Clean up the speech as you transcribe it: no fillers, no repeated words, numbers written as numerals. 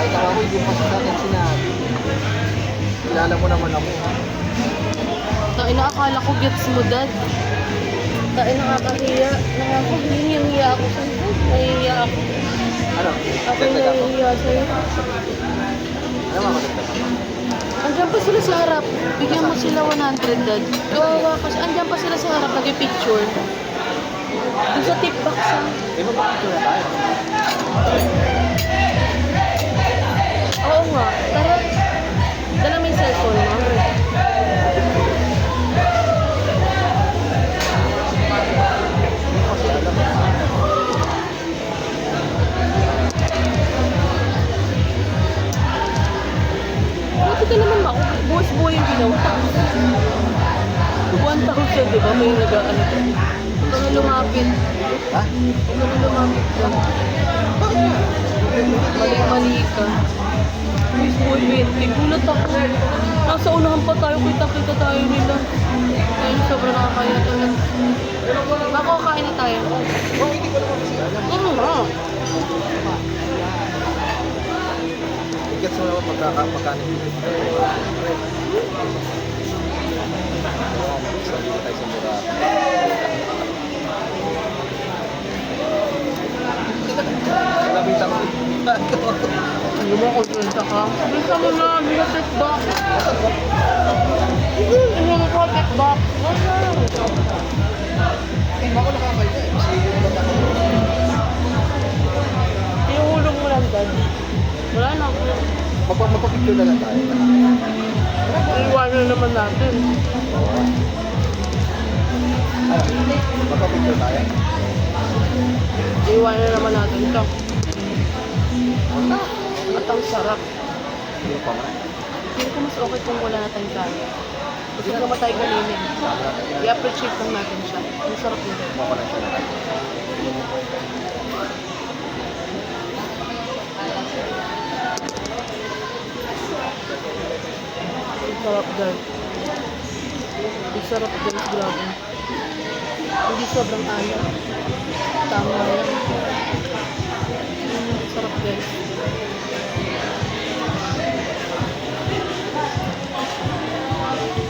Kahit ako, hindi pa sa akin sinabi. Kilala mo naman ako. Akala ko gets mo, Dad. Nakakahiya. Nakakahiya ako sa'yo. Nahihiya ako. Ano? Ako Dagdag ako. nahihiya sa'yo. Ano mga madagdag ako? Andiyan pa sila sa harap. Bigyan mo sila 100, Dad. Kawawa kasi. Andiyan pa sila sa harap. Nag-picture. Doon sa tip box, ha? Di ba picture na tayo? Oo nga. Tara. Dala mo yung cellphone mo. Kasi alam mo. Buti ka naman ako. Buwas-buhay yung ginawa. 1,000, di ba? May nag-ano ko. Huwag ka na lumapit. Ha? Huwag ka na lumapit ka. Mali-mali ka. Buwas-buhay 20. Gulat ako. Nasa unahan pa tayo. Kita-kita tayo nila. Ayun, sobrang nakakaya talaga. Bako, kain na tayo. Hindi ko naman kasi alam. Gets mo naman pagkakanin dito. Sabi ko tayo sa mura. Nabitan ko. Hindi mo konsulta ka. Bisa mo na, hindi ka tip box. Hindi mo ko tip box. Eh, bako nakakaya eh. Kasi yung ba't ako. Ihulog mo lang, Dad. Wala na. Magpapicture na lang tayo. Iwanan naman natin. Magpapicture tayo. Iwanan naman natin ito. At ang sarap. Hindi pa man. Hindi ko mas okay kung wala na tayong kaya. Kasi naman tayo kanina. I-appreciate lang natin siya. Ang sarap nito. Mapa na siya na tayo. Ang sarap, Dad. Ang sarap, guys. Grabe. Hindi sobrang ayaw. Tama lang. Ang sarap, guys.